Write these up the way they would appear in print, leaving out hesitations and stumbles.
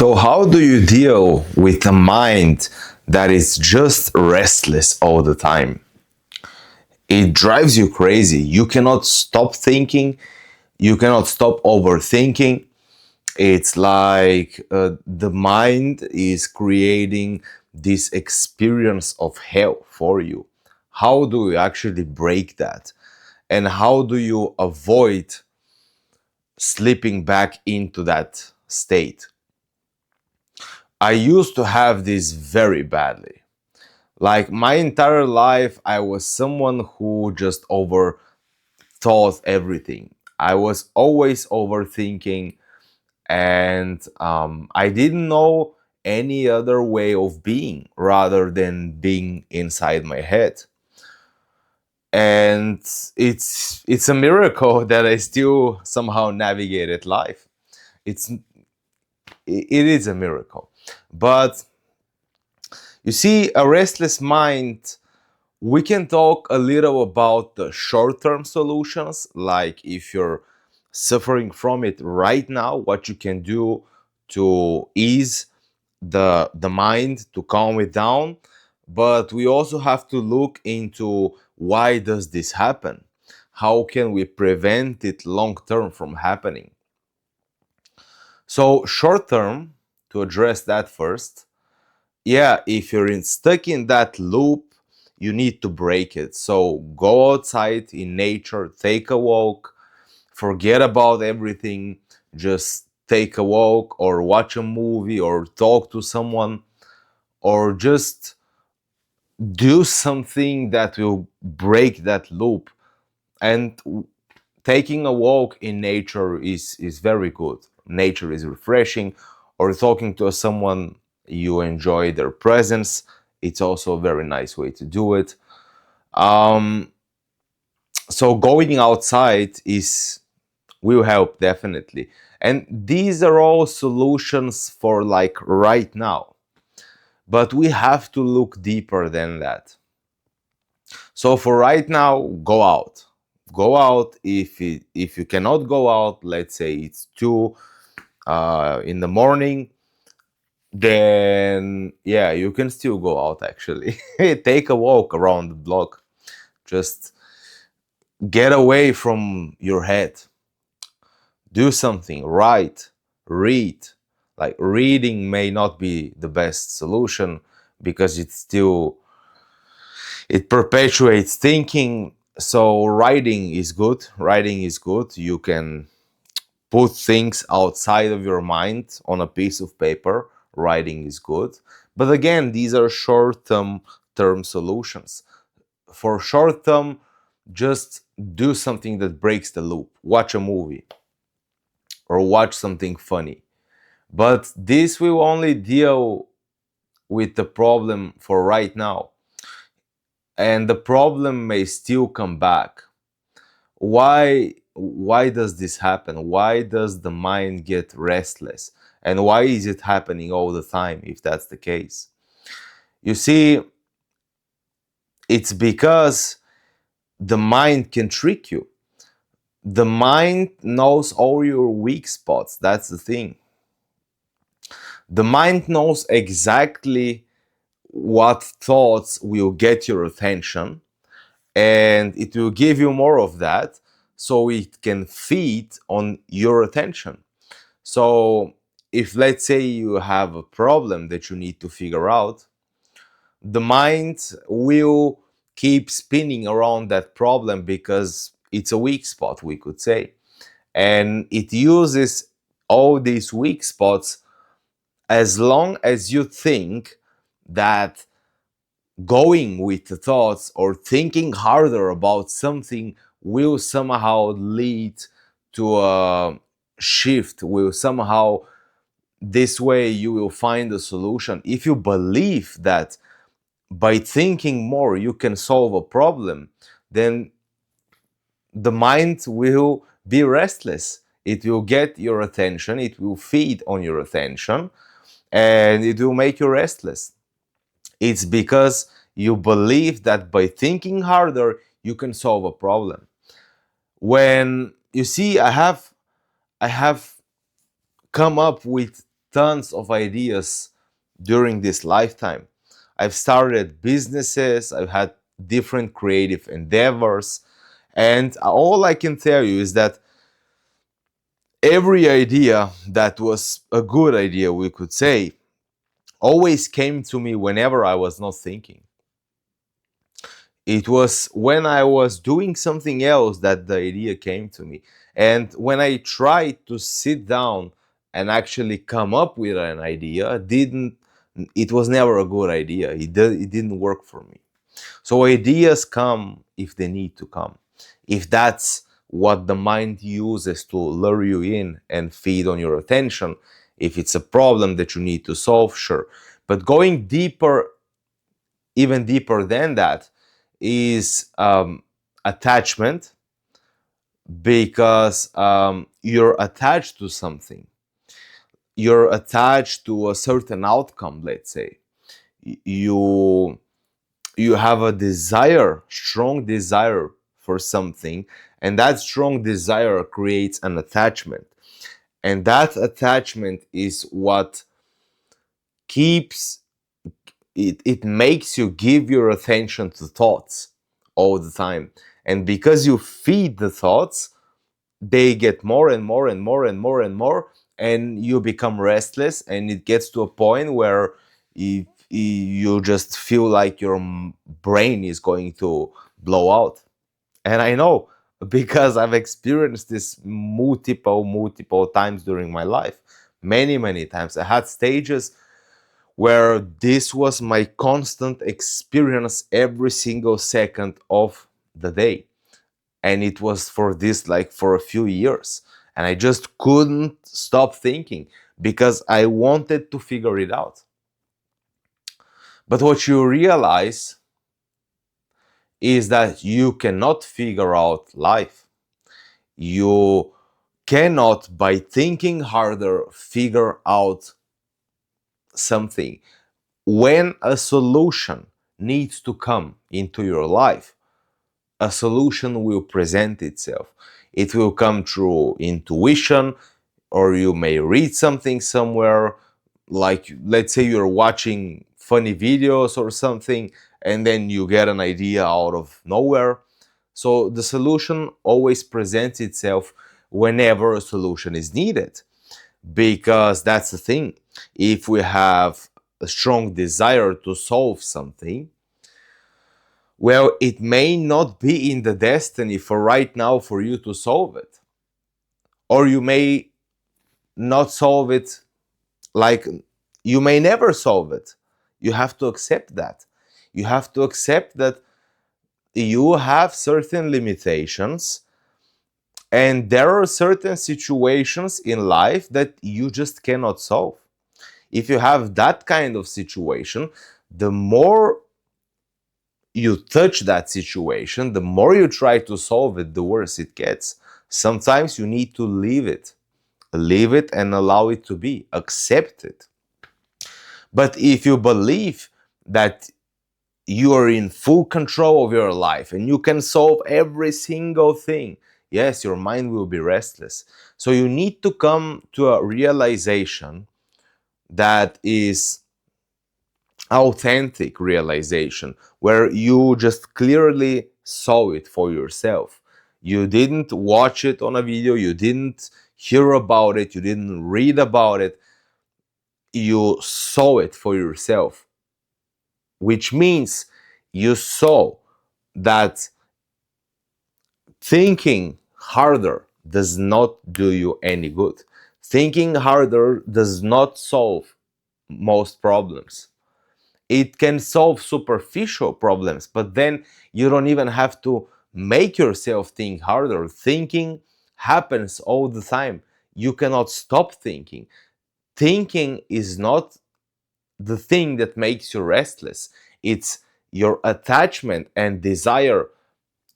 So, how do you deal with a mind that is just restless all the time? It drives you crazy. You cannot stop thinking, you cannot stop overthinking. It's like the mind is creating this experience of hell for you. How do you actually break that? And how do you avoid slipping back into that state? I used to have this very badly. Like my entire life, I was someone who just overthought everything. I was always overthinking, and I didn't know any other way of being rather than being inside my head. And it's a miracle that I still somehow navigated life. It is a miracle, but you see, a restless mind, we can talk a little about the short-term solutions, like if you're suffering from it right now, what you can do to ease the mind, to calm it down. But we also have to look into why does this happen? How can we prevent it long term from happening? So short term, to address that first, yeah, if you're stuck in that loop, you need to break it. So go outside in nature, take a walk, forget about everything, just take a walk or watch a movie or talk to someone or just do something that will break that loop. And taking a walk in nature is very good. Nature is refreshing, or talking to someone you enjoy their presence. It's also a very nice way to do it. Um, so going outside is will help definitely. And these are all solutions for like right now. But we have to look deeper than that. So for right now, go out. Go out. If you cannot go out, let's say it's 2 in the morning, then yeah, you can still go out actually. Take a walk around the block. Just get away from your head. Do something, write, read. Like reading may not be the best solution because it perpetuates thinking. So writing is good. Writing is good. You can put things outside of your mind on a piece of paper. Writing is good. But again, these are short term solutions. For short term, just do something that breaks the loop. Watch a movie or watch something funny. But this will only deal with the problem for right now. And the problem may still come back. Why does this happen? Why does the mind get restless? And why is it happening all the time if that's the case? You see, it's because the mind can trick you. The mind knows all your weak spots. That's the thing. The mind knows exactly what thoughts will get your attention, and it will give you more of that so it can feed on your attention. So if, let's say, you have a problem that you need to figure out, the mind will keep spinning around that problem because it's a weak spot, we could say. And it uses all these weak spots as long as you think that going with the thoughts or thinking harder about something will somehow lead to a shift, will somehow, this way you will find a solution. If you believe that by thinking more you can solve a problem, then the mind will be restless. It will get your attention, it will feed on your attention, and it will make you restless. It's because you believe that by thinking harder you can solve a problem. When you see, I have come up with tons of ideas during this lifetime. I've started businesses, I've had different creative endeavors, and all I can tell you is that every idea that was a good idea, we could say, always came to me whenever I was not thinking. It was when I was doing something else that the idea came to me. And when I tried to sit down and actually come up with an idea, it was never a good idea. It didn't work for me. So ideas come if they need to come. If that's what the mind uses to lure you in and feed on your attention, if it's a problem that you need to solve, sure. But going deeper, even deeper than that, is attachment, because you're attached to something. You're attached to a certain outcome, let's say. You you have a desire, strong desire for something, and that strong desire creates an attachment. And that attachment is what keeps it makes you give your attention to thoughts all the time. And because you feed the thoughts, they get more and more and more and more and more, and you become restless, and it gets to a point where you just feel like your brain is going to blow out. And I know, because I've experienced this multiple times during my life. Many times I had stages where this was my constant experience every single second of the day. And it was for this, like, for a few years. And I just couldn't stop thinking because I wanted to figure it out. But what you realize is that you cannot figure out life. You cannot, by thinking harder, figure out something. When a solution needs to come into your life, a solution will present itself. It will come through intuition, or you may read something somewhere, like, let's say you're watching funny videos or something, and then you get an idea out of nowhere. So the solution always presents itself whenever a solution is needed, because that's the thing. If we have a strong desire to solve something, well, it may not be in the destiny for right now for you to solve it. Or you may not solve it, like, you may never solve it. You have to accept that. You have to accept that you have certain limitations, and there are certain situations in life that you just cannot solve. If you have that kind of situation, the more you touch that situation, the more you try to solve it, the worse it gets. Sometimes you need to leave it and allow it to be, accept it. But if you believe that you are in full control of your life and you can solve every single thing, yes, your mind will be restless. So you need to come to a realization that is authentic realization, where you just clearly saw it for yourself. You didn't watch it on a video, you didn't hear about it, you didn't read about it, you saw it for yourself. Which means you saw that thinking harder does not do you any good. Thinking harder does not solve most problems. It can solve superficial problems, but then you don't even have to make yourself think harder. Thinking happens all the time. You cannot stop thinking. Thinking is not the thing that makes you restless. It's your attachment and desire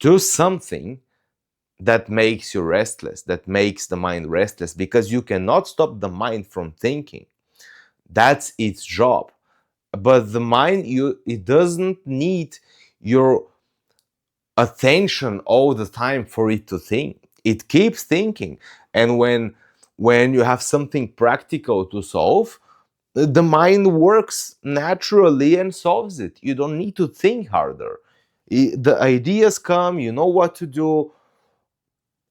to something that makes you restless, that makes the mind restless, because you cannot stop the mind from thinking. That's its job. But the mind, it doesn't need your attention all the time for it to think. It keeps thinking. And when when you have something practical to solve, the mind works naturally and solves it. You don't need to think harder. The ideas come, you know what to do,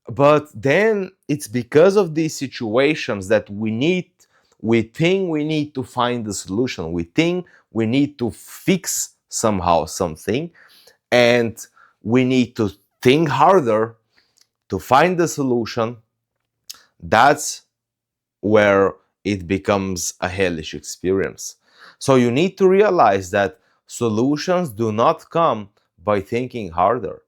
but then it's because of these situations that we think we need to find the solution. We think we need to fix somehow something, and we need to think harder to find the solution. That's where it becomes a hellish experience. So you need to realize that solutions do not come by thinking harder.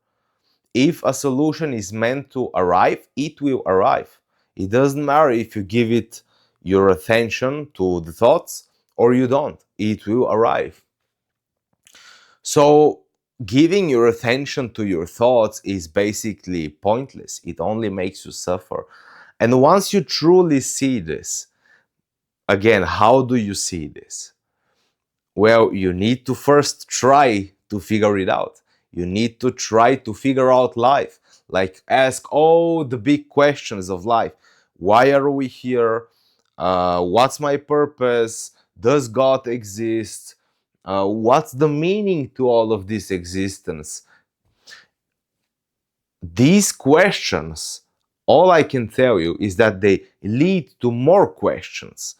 If a solution is meant to arrive, it will arrive. It doesn't matter if you give it your attention to the thoughts or you don't, it will arrive. So, giving your attention to your thoughts is basically pointless. It only makes you suffer. And once you truly see this, again, how do you see this? Well, you need to first try to figure it out. You need to try to figure out life. Like, ask all the big questions of life. Why are we here? What's my purpose? Does God exist? What's the meaning to all of this existence? These questions, all I can tell you is that they lead to more questions.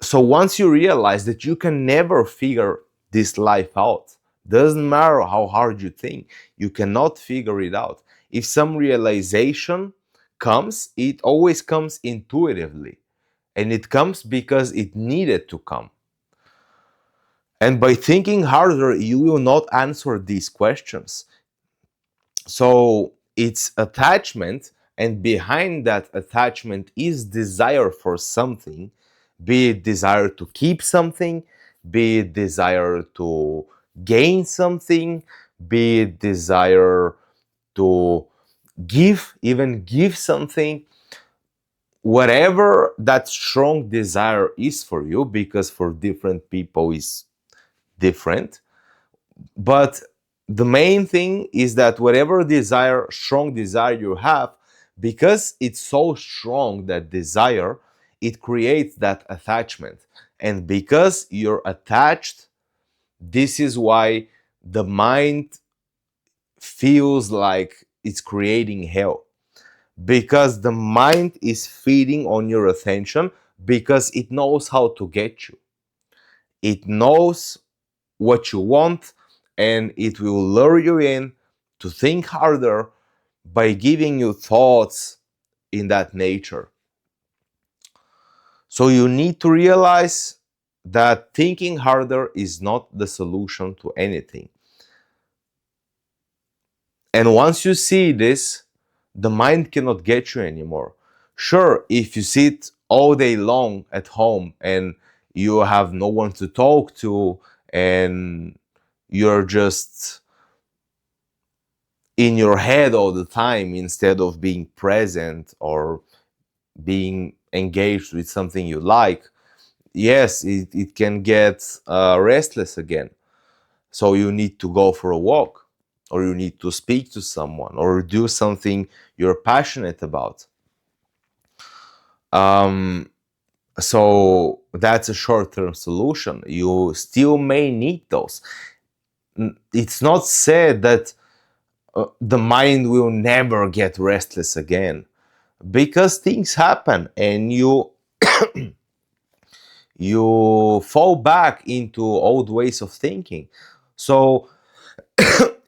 So once you realize that you can never figure this life out, doesn't matter how hard you think, you cannot figure it out. If some realization comes, it always comes intuitively, and it comes because it needed to come. And by thinking harder, you will not answer these questions. So it's attachment, and behind that attachment is desire for something, be it desire to keep something, be it desire to gain something, be it desire to even give something. Whatever that strong desire is for you, because for different people is different. But the main thing is that whatever desire, strong desire you have, because it's so strong, that desire, it creates that attachment. And because you're attached, this is why the mind feels like it's creating hell. Because the mind is feeding on your attention, because it knows how to get you. It knows what you want, and it will lure you in to think harder by giving you thoughts in that nature. So you need to realize that thinking harder is not the solution to anything. And once you see this, the mind cannot get you anymore. Sure, if you sit all day long at home and you have no one to talk to, and you're just in your head all the time instead of being present or being engaged with something you like, yes, it can get restless again. So you need to go for a walk, or you need to speak to someone, or do something you're passionate about. So that's a short-term solution. You still may need those. It's not said that the mind will never get restless again, because things happen and you fall back into old ways of thinking. So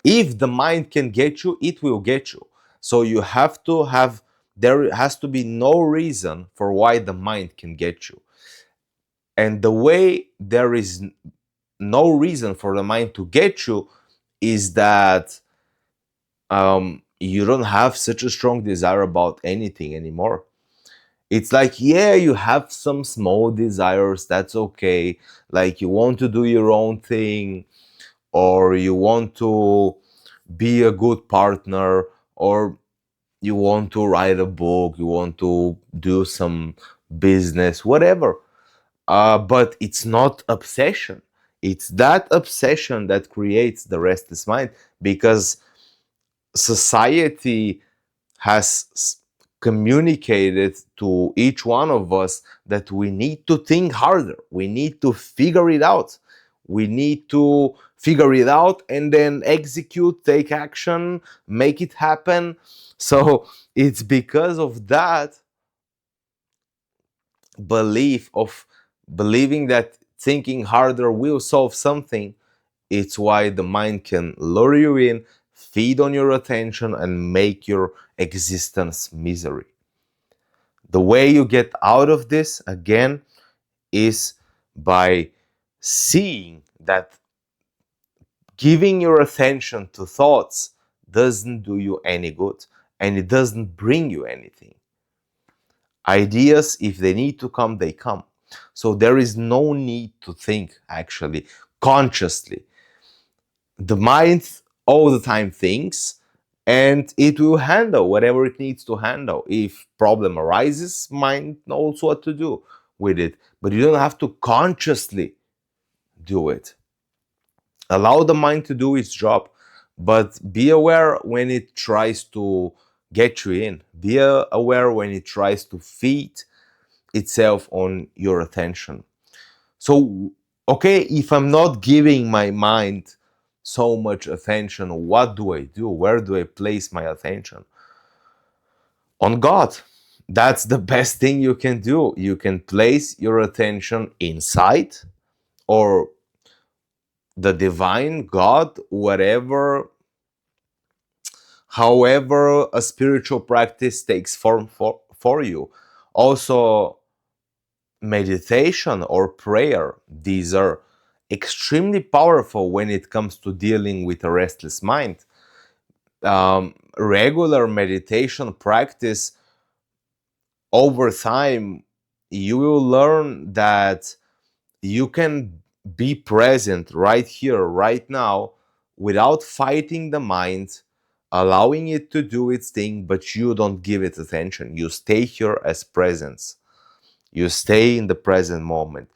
if the mind can get you, it will get you. So you have to have, there has to be no reason for why the mind can get you. And the way there is no reason for the mind to get you is that you don't have such a strong desire about anything anymore. It's like, yeah, you have some small desires, that's okay. Like you want to do your own thing, or you want to be a good partner, or you want to write a book, you want to do some business, whatever. But it's not obsession. It's that obsession that creates the restless mind, because society has communicated to each one of us that we need to think harder. We need to figure it out. We need to figure it out and then execute, take action, make it happen. So it's because of that belief of believing that thinking harder will solve something. It's why the mind can lure you in, feed on your attention, and make your existence misery. The way you get out of this, again, is by seeing that giving your attention to thoughts doesn't do you any good and it doesn't bring you anything. Ideas, if they need to come, they come. So there is no need to think actually consciously. The mind all the time thinks, and it will handle whatever it needs to handle. If problem arises, mind knows what to do with it, but you don't have to consciously do it. Allow the mind to do its job, but be aware when it tries to get you in. Be aware when it tries to feed itself on your attention. So, okay, if I'm not giving my mind so much attention, what do I do? Where do I place my attention? On God. That's the best thing you can do. You can place your attention inside, or the divine, God, whatever, however a spiritual practice takes form for you. Also, meditation or prayer, these are extremely powerful when it comes to dealing with a restless mind. Regular meditation practice, over time, you will learn that you can be present right here, right now, without fighting the mind, allowing it to do its thing, but you don't give it attention. You stay here as presence. You stay in the present moment.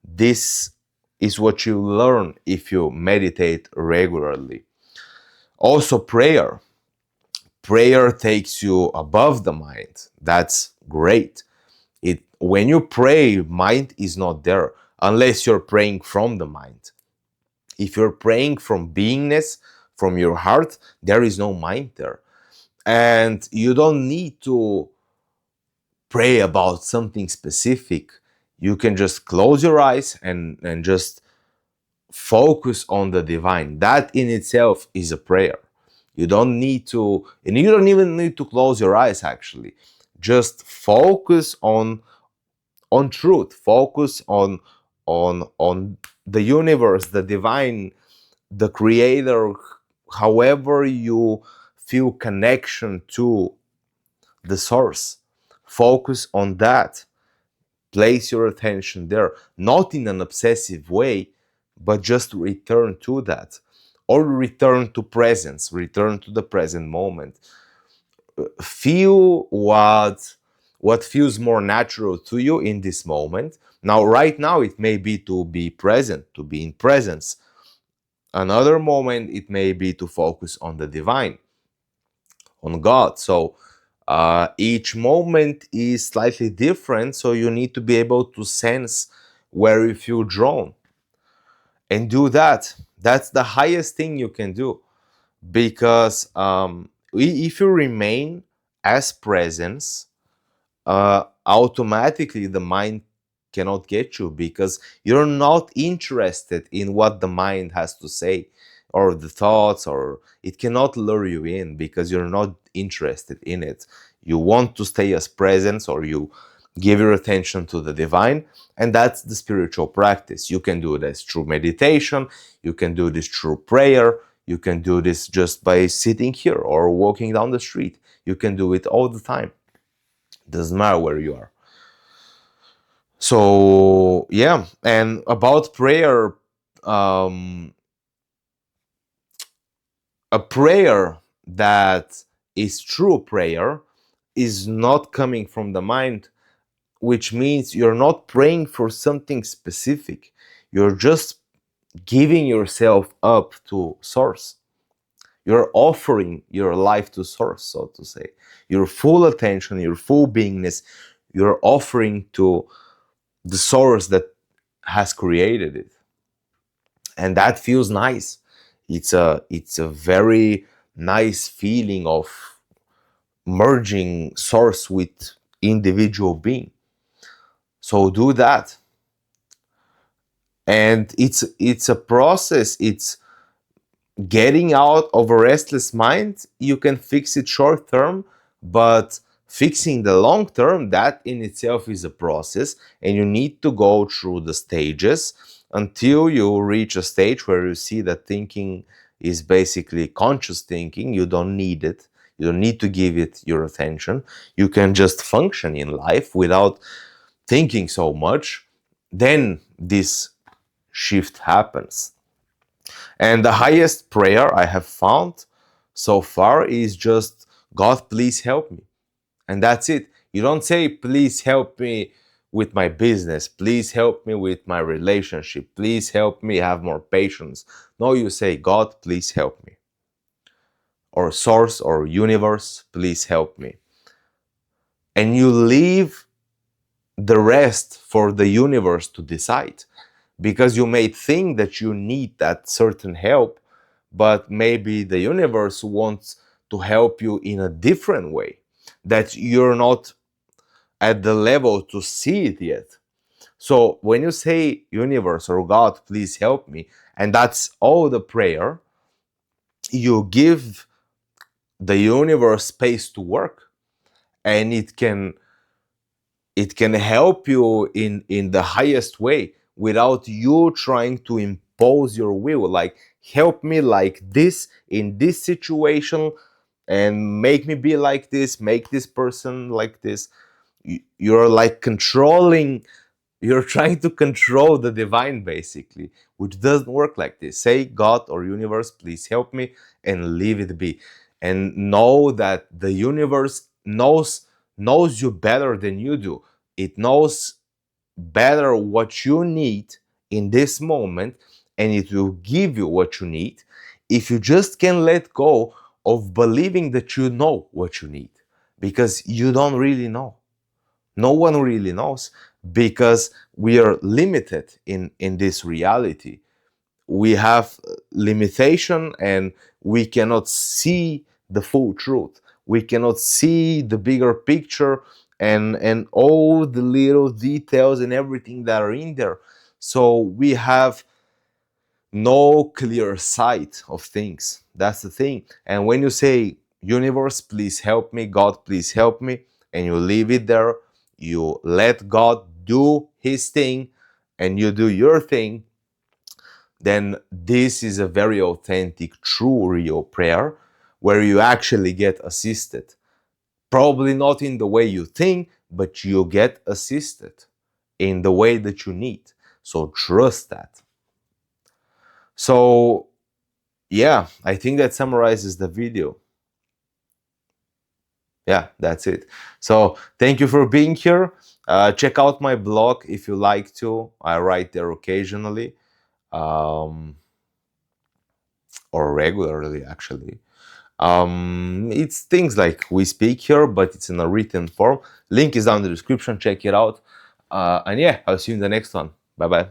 This is what you learn if you meditate regularly. Also, prayer. Prayer takes you above the mind. That's great. When you pray, mind is not there unless you're praying from the mind. If you're praying from beingness, from your heart, there is no mind there. And you don't need to pray about something specific. You can just close your eyes and just focus on the divine. That in itself is a prayer. You don't need to, and you don't even need to close your eyes actually. Just focus on truth. Focus on the universe, the divine, the creator, however you feel connection to the source. Focus on that. Place your attention there, not in an obsessive way, but just return to that, or return to presence, return to the present moment. Feel what feels more natural to you in this moment. Now, right now, it may be to be present, to be in presence. Another moment, it may be to focus on the divine, on God. So each moment is slightly different, so you need to be able to sense where you feel drawn and do that. That's the highest thing you can do, because if you remain as presence, automatically the mind cannot get you, because you're not interested in what the mind has to say, or the thoughts, or it cannot lure you in because you're not interested in it. You want to stay as presence, or you give your attention to the divine, and that's the spiritual practice. You can do this through meditation, you can do this through prayer, you can do this just by sitting here or walking down the street. You can do it all the time. Doesn't matter where you are. So yeah, and about prayer, um, a prayer that is true prayer is not coming from the mind, which means you're not praying for something specific. You're just giving yourself up to source. You're offering your life to source, so to say. Your full attention, your full beingness, you're offering to the source that has created it. And that feels nice. It's a very nice feeling of merging source with individual being. So do that. And it's a process. It's getting out of a restless mind. You can fix it short term, but fixing the long term, that in itself is a process, and you need to go through the stages until you reach a stage where you see that thinking is basically conscious thinking. You don't need it. You don't need to give it your attention. You can just function in life without thinking so much. Then this shift happens. And the highest prayer I have found so far is just, God, please help me. And that's it. You don't say, please help me with my business. Please help me with my relationship. Please help me have more patience. No, you say, God, please help me. Or source or universe, please help me. And you leave the rest for the universe to decide. Because you may think that you need that certain help, but maybe the universe wants to help you in a different way, that you're not at the level to see it yet. So when you say universe or God, please help me, and that's all the prayer, you give the universe space to work, and it can help you in the highest way without you trying to impose your will, like, help me like this in this situation and make me be like this, make this person like this. You're like controlling, you're trying to control the divine, basically, which doesn't work like this. Say, God or universe, please help me, and leave it be. And know that the universe knows you better than you do. It knows better what you need in this moment, and it will give you what you need if you just can let go of believing that you know what you need, because you don't really know. No one really knows, because we are limited in this reality. We have limitation, and we cannot see the full truth. We cannot see the bigger picture, and all the little details and everything that are in there. So we have no clear sight of things. That's the thing. And when you say, universe, please help me, God, please help me, and you leave it there, you let God do his thing and you do your thing, then this is a very authentic, true, real prayer where you actually get assisted. Probably not in the way you think, but you get assisted in the way that you need. So trust that. So yeah, I think that summarizes the video. Yeah, that's it. So thank you for being here. Check out my blog if you like to. I write there occasionally, or regularly, actually. It's things like we speak here, but it's in a written form. Link is down in the description. Check it out. And yeah, I'll see you in the next one. Bye bye.